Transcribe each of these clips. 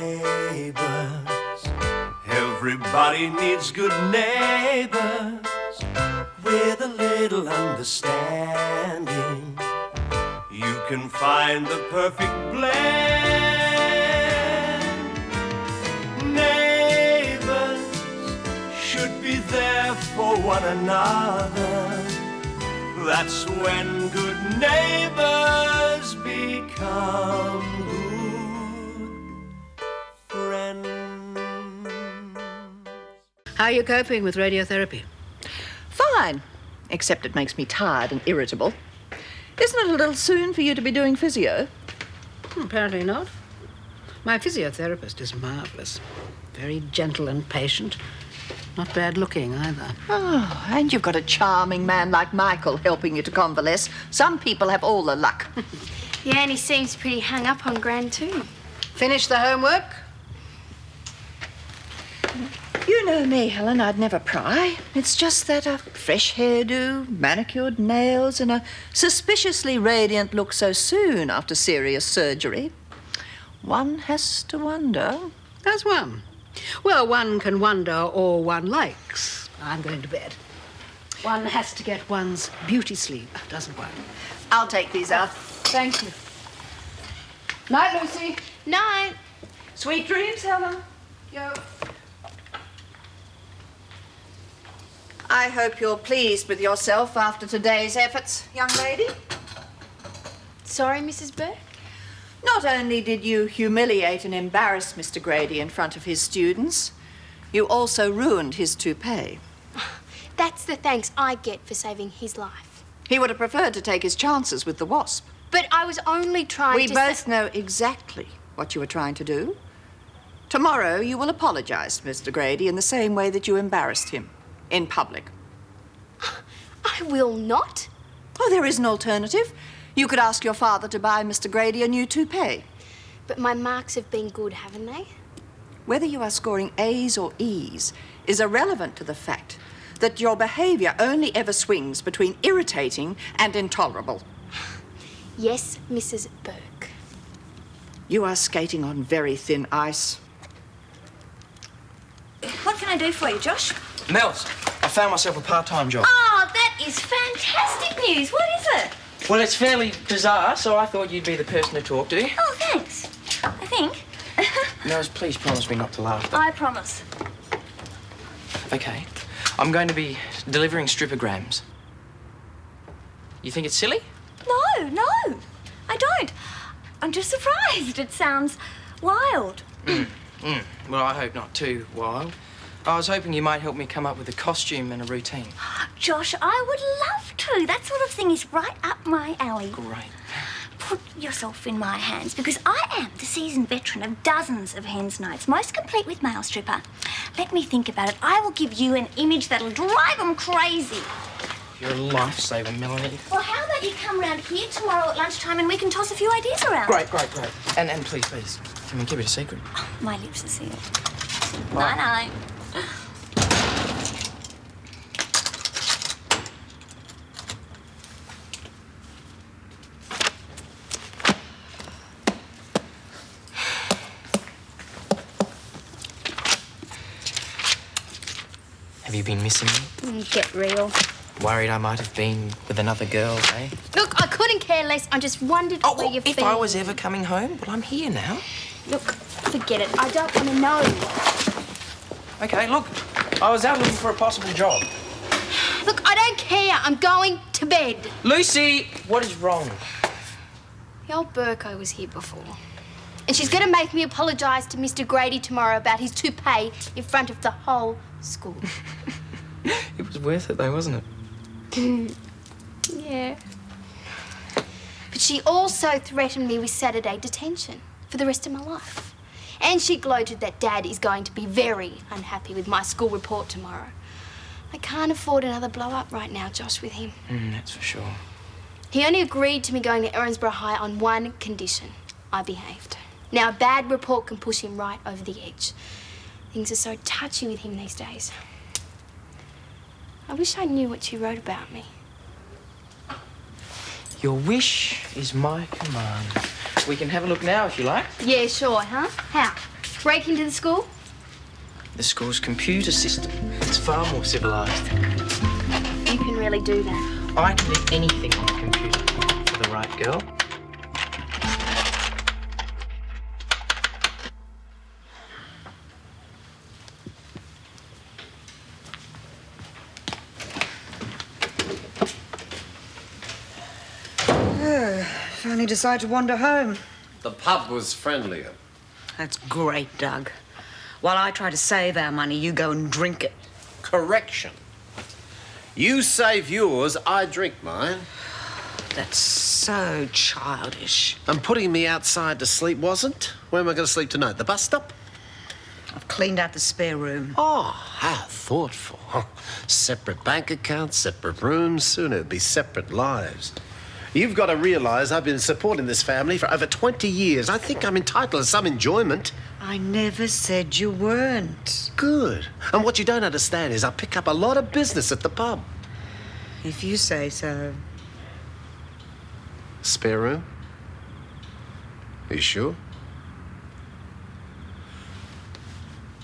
Neighbours. Everybody needs good neighbours with a little understanding. You can find the perfect blend. Neighbours should be there for one another. That's when good neighbours become good friends. How are you coping with radiotherapy? Fine, except it makes me tired and irritable. Isn't it a little soon for you to be doing physio? Apparently not. My physiotherapist is marvellous. Very gentle and patient. Not bad looking either. Oh, and you've got a charming man like Mangel helping you to convalesce. Some people have all the luck. Yeah, and he seems pretty hung up on Gran too. Finish the homework? You know me, Helen, I'd never pry. It's just that a fresh hairdo, manicured nails, and a suspiciously radiant look so soon after serious surgery. One has to wonder. As one. Well, one can wonder all one likes. I'm going to bed. One has to get one's beauty sleep, doesn't one? I'll take these out. Thank you. Night, Lucy. Night. Sweet dreams, Helen. Yo. I hope you're pleased with yourself after today's efforts, young lady. Sorry, Mrs. Burke? Not only did you humiliate and embarrass Mr. Grady in front of his students, you also ruined his toupee. That's the thanks I get for saving his life. He would have preferred to take his chances with the wasp. But I was only trying We to... both know exactly what you were trying to do. Tomorrow you will apologize to Mr. Grady in the same way that you embarrassed him in public. I will not. Oh, there is an alternative. You could ask your father to buy Mr. Grady a new toupee. But my marks have been good, haven't they? Whether you are scoring A's or E's is irrelevant to the fact that your behaviour only ever swings between irritating and intolerable. Yes, Mrs. Burke. You are skating on very thin ice. What can I do for you, Josh? Nels, I found myself a part-time job. Oh, that is fantastic news. What is it? Well, it's fairly bizarre, so I thought you'd be the person to talk to. Oh, thanks. I think. Nels, please promise me not to laugh. I promise. Okay. I'm going to be delivering stripograms. You think it's silly? No, I don't. I'm just surprised. It sounds wild. Well, I hope not too wild. I was hoping you might help me come up with a costume and a routine. Josh, I would love to. That sort of thing is right up my alley. Great. Put yourself in my hands, because I am the seasoned veteran of dozens of hens nights, most complete with male stripper. Let me think about it. I will give you an image that'll drive them crazy. You're a lifesaver, Melanie. Well, how about you come round here tomorrow at lunchtime and we can toss a few ideas around? Great. And please, can we keep it a secret? Oh, my lips are sealed. Night-night. Have you been missing me? Get real. Worried I might have been with another girl, eh? Look, I couldn't care less. I just wondered where you've been. If I was ever coming home, well, I'm here now. Look, forget it. I don't want to know. Okay, look, I was out looking for a possible job. Look, I don't care. I'm going to bed. Lucy, what is wrong? The old Burko was here before. And she's going to make me apologise to Mr. Grady tomorrow about his toupee in front of the whole school. It was worth it, though, wasn't it? Yeah. But she also threatened me with Saturday detention for the rest of my life. And she gloated that Dad is going to be very unhappy with my school report tomorrow. I can't afford another blow-up right now, Josh, with him. That's for sure. He only agreed to me going to Erinsborough High on one condition. I behaved. Now, a bad report can push him right over the edge. Things are so touchy with him these days. I wish I knew what you wrote about me. Your wish is my command. We can have a look now if you like. Yeah, sure, huh? How? Break into the school? The school's computer system. It's far more civilised. You can really do that. I can do anything on a computer for the right girl. Finally decide to wander home. The pub was friendlier. That's great, Doug. While I try to save our money, you go and drink it. Correction. You save yours, I drink mine. That's so childish. And putting me outside to sleep wasn't? Where am I going to sleep tonight? The bus stop? I've cleaned out the spare room. Oh, how thoughtful. Separate bank accounts, separate rooms, soon it'll be separate lives. You've got to realise I've been supporting this family for over 20 years. I think I'm entitled to some enjoyment. I never said you weren't. Good. And what you don't understand is I pick up a lot of business at the pub. If you say so. Spare room? Are you sure?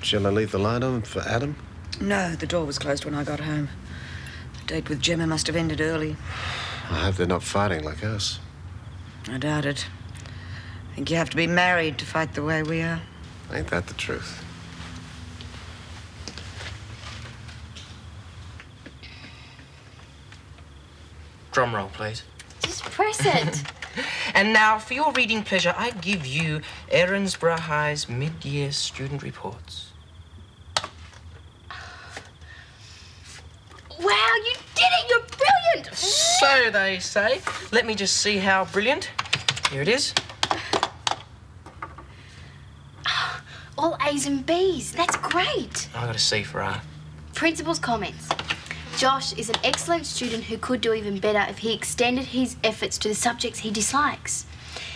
Shall I leave the light on for Adam? No, the door was closed when I got home. The date with Gemma must have ended early. I hope they're not fighting like us. I doubt it. I think you have to be married to fight the way we are. Ain't that the truth? Drum roll, please. Just press it. And now, for your reading pleasure, I give you Erinsborough High's mid-year student reports. Wow, you did it! You're brilliant! So they say. Let me just see how brilliant. Here it is. All A's and B's. That's great. I got a C for R. Principal's comments. Josh is an excellent student who could do even better if he extended his efforts to the subjects he dislikes.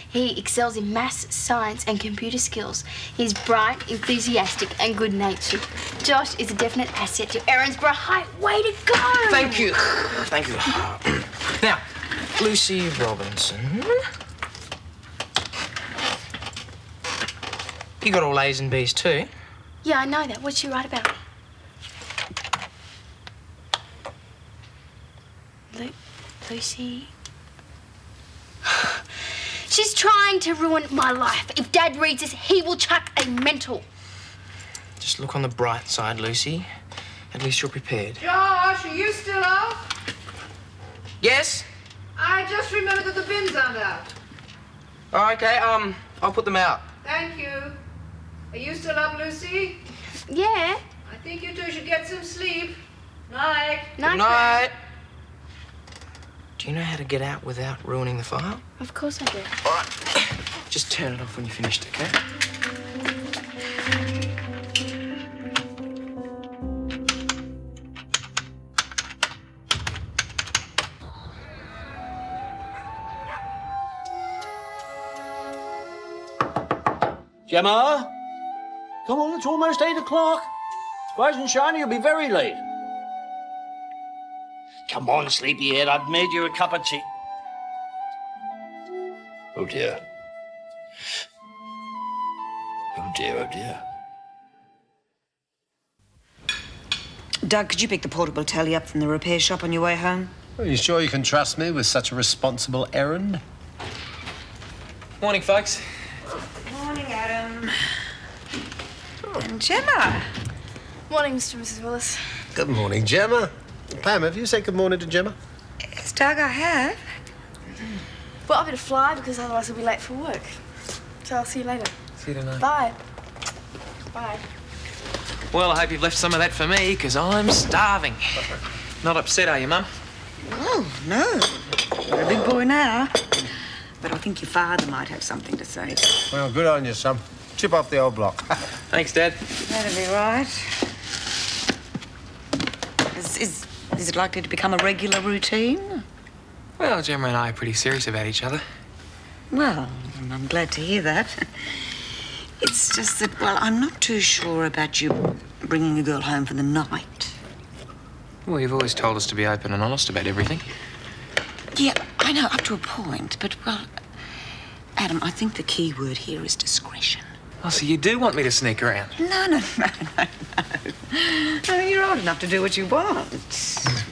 He excels in maths, science and computer skills. He's bright, enthusiastic and good-natured. Josh is a definite asset to Erinsborough High. Way to go! Thank you. Thank you. Now, Lucy Robinson. You got all A's and B's too. Yeah, I know that. What'd she write about? Lucy... She's trying to ruin my life. If Dad reads this, he will chuck a mental. Just look on the bright side, Lucy. At least you're prepared. Josh, are you still up? Yes? I just remembered that the bins aren't out. Oh, okay, I'll put them out. Thank you. Are you still up, Lucy? Yeah. I think you two should get some sleep. Night. Good night. Do you know how to get out without ruining the file? Of course I do. All right. Just turn it off when you're finished, okay? Gemma? Come on, it's almost 8 o'clock. Rise and shine, you'll be very late. Come on, sleepyhead, I've made you a cup of tea. Oh, dear. Oh, dear, oh, dear. Doug, could you pick the portable telly up from the repair shop on your way home? Are you sure you can trust me with such a responsible errand? Morning, folks. Morning, Adam. And Gemma. Morning, Mr. and Mrs. Willis. Good morning, Gemma. Pam, have you said good morning to Gemma? Yes, Doug, I have. Well, I better fly because otherwise I'll be late for work. So I'll see you later. See you tonight. Bye. Bye. Well, I hope you've left some of that for me, because I'm starving. Not upset, are you, Mum? Oh, no. You're a big boy now. But I think your father might have something to say. Well, good on you, son. Chip off the old block. Thanks, Dad. That'll be right. Is it likely to become a regular routine? Well, Gemma and I are pretty serious about each other. Well, I'm glad to hear that. It's just that, well, I'm not too sure about you bringing a girl home for the night. Well, you've always told us to be open and honest about everything. Yeah, I know, up to a point, but, well, Adam, I think the key word here is discretion. Oh, so you do want me to sneak around? No. I mean, you're old enough to do what you want,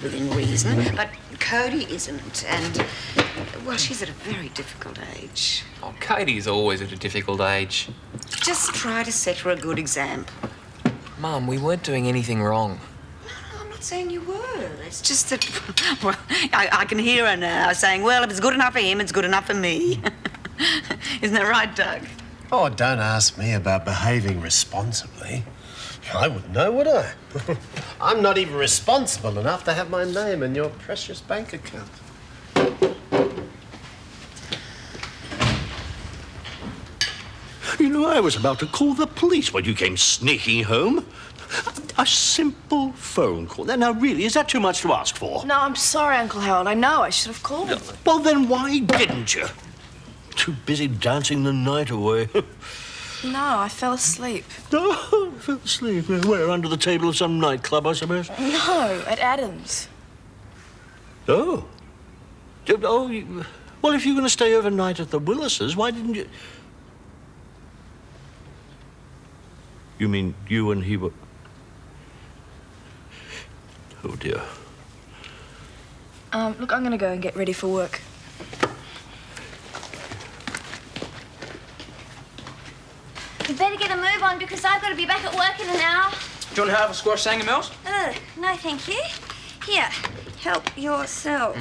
within reason. But Cody isn't, and, well, she's at a very difficult age. Oh, Katie's always at a difficult age. Just try to set her a good example. Mum, we weren't doing anything wrong. No, I'm not saying you were. It's just that, well, I can hear her now saying, well, if it's good enough for him, it's good enough for me. Isn't that right, Doug? Oh, don't ask me about behaving responsibly. I wouldn't know, would I? I'm not even responsible enough to have my name in your precious bank account. You know, I was about to call the police when you came sneaking home. A simple phone call. Now, really, is that too much to ask for? No, I'm sorry, Uncle Harold. I know. I should have called him. Well, then why didn't you? Too busy dancing the night away. No, I fell asleep. Oh, I fell asleep. Where, under the table of some nightclub, I suppose? No, at Adam's. Oh. Well, if you're going to stay overnight at the Willis's, why didn't you... You mean you and he were... Oh, dear. Look, I'm gonna go and get ready for work. You better get a move on because I've got to be back at work in an hour. Do you want to have a squash Sanger Mills? No, thank you. Here, help yourself.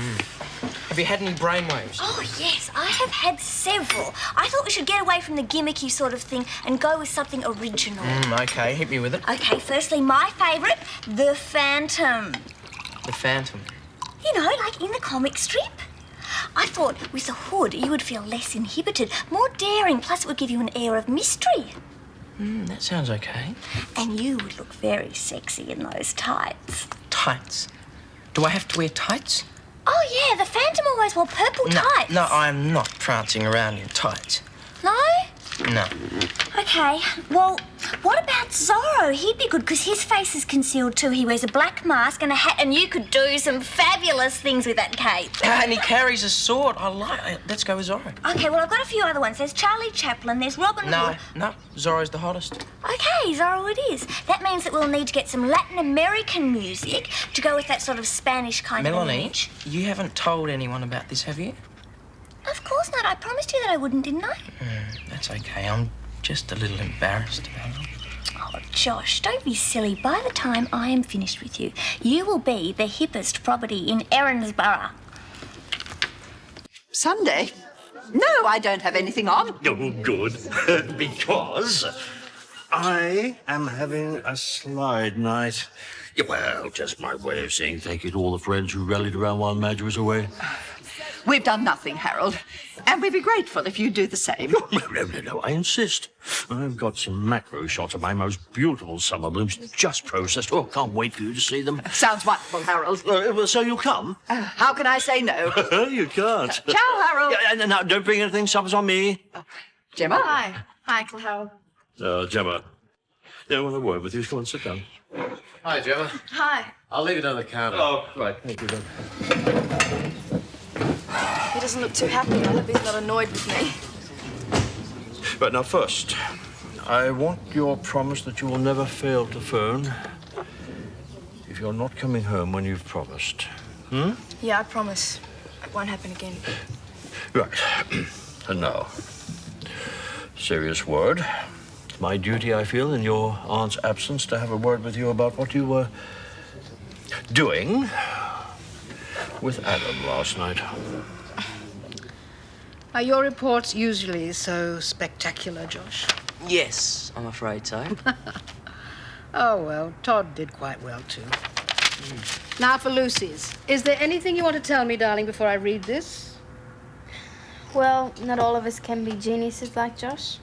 Have you had any brainwaves? Oh, yes, I have had several. I thought we should get away from the gimmicky sort of thing and go with something original. Okay, hit me with it. Okay, firstly, my favourite, the Phantom. The Phantom. You know, like in the comic strip. I thought with a hood you would feel less inhibited, more daring, plus it would give you an air of mystery. That sounds okay. And you would look very sexy in those tights. Tights? Do I have to wear tights? Oh, yeah, the Phantom always wore purple tights. No, I am not prancing around in tights. No? No. Okay, well, what about Zorro? He'd be good because his face is concealed too. He wears a black mask and a hat, and you could do some fabulous things with that cape. And he carries a sword. I like it. Let's go with Zorro. Okay, well, I've got a few other ones. There's Charlie Chaplin, there's Robin Hood. No, Zorro's the hottest. Okay, Zorro it is. That means that we'll need to get some Latin American music to go with that sort of Spanish kind of Melanie, image. you haven't told anyone about this, have you? Of course not. I promised you that I wouldn't, didn't I? That's okay. I'm just a little embarrassed about it. Oh, Josh, don't be silly. By the time I am finished with you, you will be the hippest property in Erinsborough. Sunday? No, I don't have anything on. Oh, good. Because I am having a slide night. Yeah, well, just my way of saying thank you to all the friends who rallied around while Madge was away. We've done nothing, Harold. And we'd be grateful if you'd do the same. No, I insist. I've got some macro shots of my most beautiful summer blooms just processed. Oh, can't wait for you to see them. Sounds wonderful, Harold. Well, so you'll come? How can I say no? You can't. Ciao, Harold. Yeah, now, don't bring anything. Supper's on me. Gemma? Hi. Hi, Uncle Harold. Gemma. Yeah, I want a word with you. Come on, sit down. Hi, Gemma. Hi. I'll leave it on the counter. Oh, right. Thank you, then. He doesn't look too happy. I hope he's not annoyed with me. Right, now, first, I want your promise that you will never fail to phone if you're not coming home when you've promised. Yeah, I promise. It won't happen again. Right. And now, serious word. It's my duty, I feel, in your aunt's absence to have a word with you about what you were doing with Adam last night. Are your reports usually so spectacular, Josh? Yes, I'm afraid so. Oh, well, Todd did quite well, too. Now for Lucy's. Is there anything you want to tell me, darling, before I read this? Well, not all of us can be geniuses like Josh.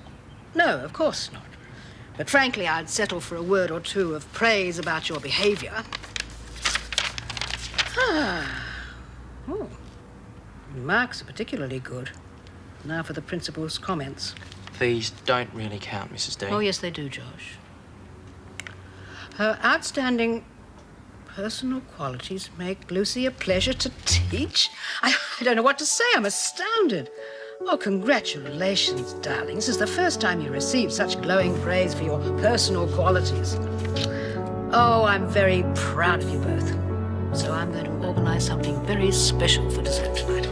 No, of course not. But frankly, I'd settle for a word or two of praise about your behavior. Oh, remarks are particularly good. Now for the principal's comments. These don't really count, Mrs. Dean. Oh, yes, they do, Josh. Her outstanding personal qualities make Lucy a pleasure to teach. I don't know what to say. I'm astounded. Oh, congratulations, darling. This is the first time you received such glowing praise for your personal qualities. Oh, I'm very proud of you both. So I'm going to organise something very special for dessert tonight.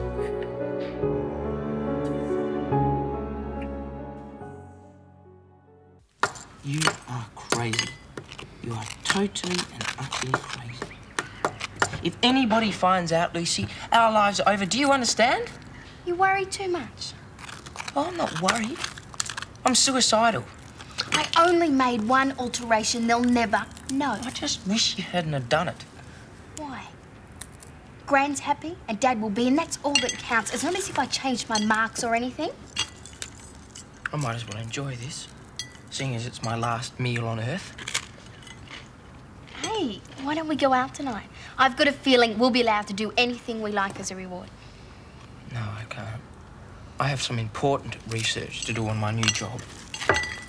You are crazy. You are totally and utterly crazy. If anybody finds out, Lucy, our lives are over. Do you understand? You worry too much. Oh, I'm not worried. I'm suicidal. I only made one alteration. They'll never know. I just wish you hadn't have done it. Why? Gran's happy and Dad will be, and that's all that counts. It's not as if I changed my marks or anything. I might as well enjoy this, seeing as it's my last meal on Earth. Hey, why don't we go out tonight? I've got a feeling we'll be allowed to do anything we like as a reward. No, I can't. I have some important research to do on my new job.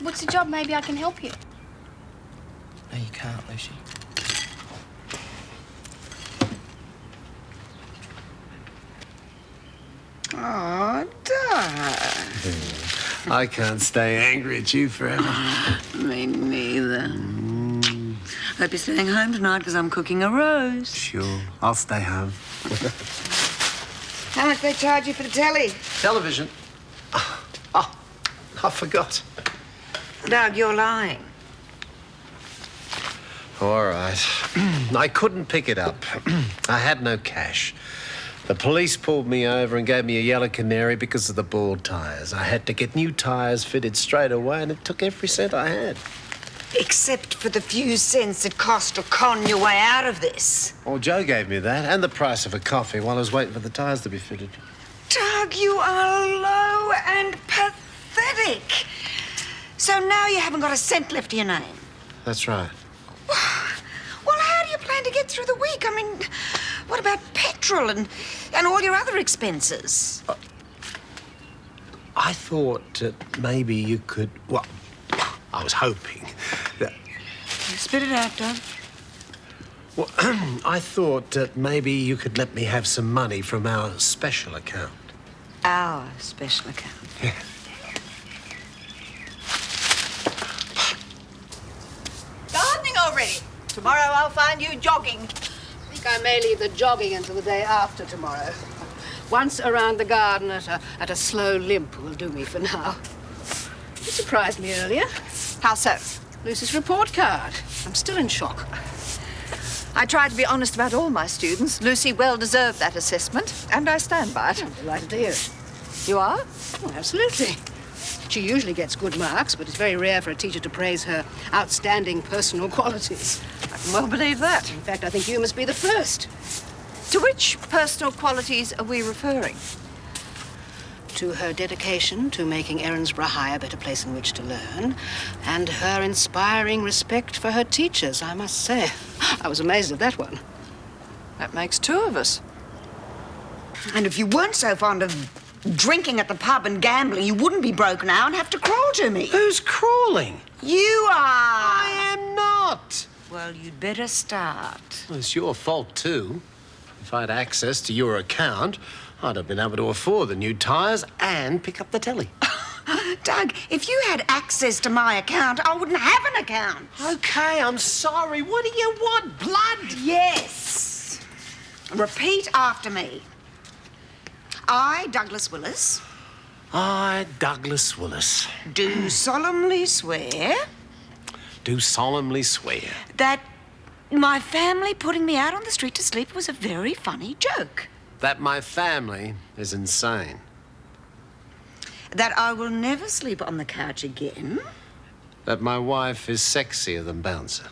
What's the job? Maybe I can help you. No, you can't, Lucy. Oh, Dad. I can't stay angry at you forever. Me neither. Hope you're staying home tonight because I'm cooking a roast. Sure, I'll stay home. How much they charge you for the telly? Television? Oh, I forgot. Doug, you're lying. All right. I couldn't pick it up. I had no cash. The police pulled me over and gave me a yellow canary because of the bald tyres. I had to get new tyres fitted straight away, and it took every cent I had. Except for the few cents it cost to con your way out of this. Well, Joe gave me that, and the price of a coffee while I was waiting for the tyres to be fitted. Doug, you are low and pathetic. So now you haven't got a cent left to your name. That's right. Well, how do you plan to get through the week? I mean, what about petrol and all your other expenses? I thought that maybe you could... Well, I was hoping that... Spit it out, Doug. Well, I thought that maybe you could let me have some money from our special account. Our special account. Yeah. Gardening already. Tomorrow I'll find you jogging. I think I may leave the jogging until the day after tomorrow. Once around the garden at a slow limp will do me for now. You surprised me earlier. How so? Lucy's report card. I'm still in shock. I try to be honest about all my students. Lucy well deserved that assessment, and I stand by it. I'm delighted to hear it. You are? Oh, absolutely. She usually gets good marks, but it's very rare for a teacher to praise her outstanding personal qualities. I can well believe that. In fact, I think you must be the first. To which personal qualities are we referring? To her dedication to making Erinsborough High a better place in which to learn, and her inspiring respect for her teachers, I must say. I was amazed at that one. That makes two of us. And if you weren't so fond of drinking at the pub and gambling, you wouldn't be broke now and have to crawl to me. Who's crawling? You are. I am not. Well, you'd better start. Well, it's your fault, too. If I had access to your account, I'd have been able to afford the new tyres and pick up the telly. Doug, if you had access to my account, I wouldn't have an account. Okay, I'm sorry. What do you want? Blood? Yes. Repeat after me. I, Douglas Willis, I, Douglas Willis, do solemnly swear do solemnly swear that my family putting me out on the street to sleep was a very funny joke. that my family is insane. That I will never sleep on the couch again. That my wife is sexier than Bouncer.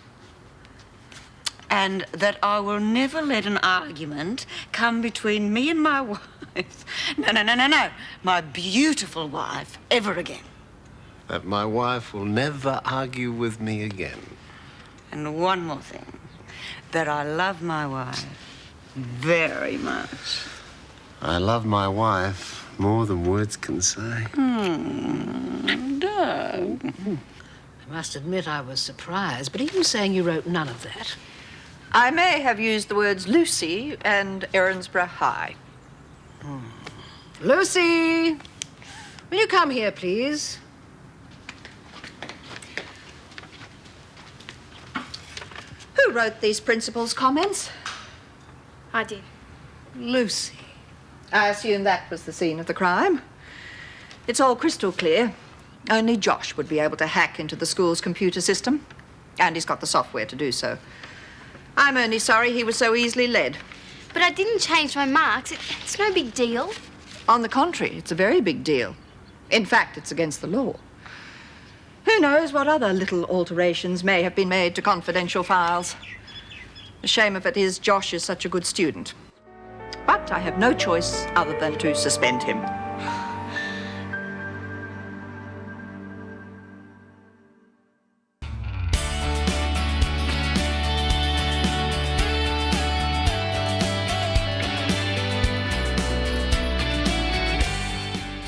And that I will never let an argument come between me and my wife. No. My beautiful wife ever again. That my wife will never argue with me again. And one more thing. That I love my wife very much. I love my wife more than words can say. Doug. I must admit I was surprised, but even saying you wrote none of that. I may have used the words Lucy and Erinsborough High. Lucy! Will you come here, please? Who wrote these principal's comments? I did. Lucy. I assume that was the scene of the crime. It's all crystal clear. Only Josh would be able to hack into the school's computer system. And he's got the software to do so. I'm only sorry he was so easily led. But I didn't change my marks. It's no big deal. On the contrary, it's a very big deal. In fact, it's against the law. Who knows what other little alterations may have been made to confidential files. The shame of it is Josh is such a good student. But I have no choice other than to suspend him.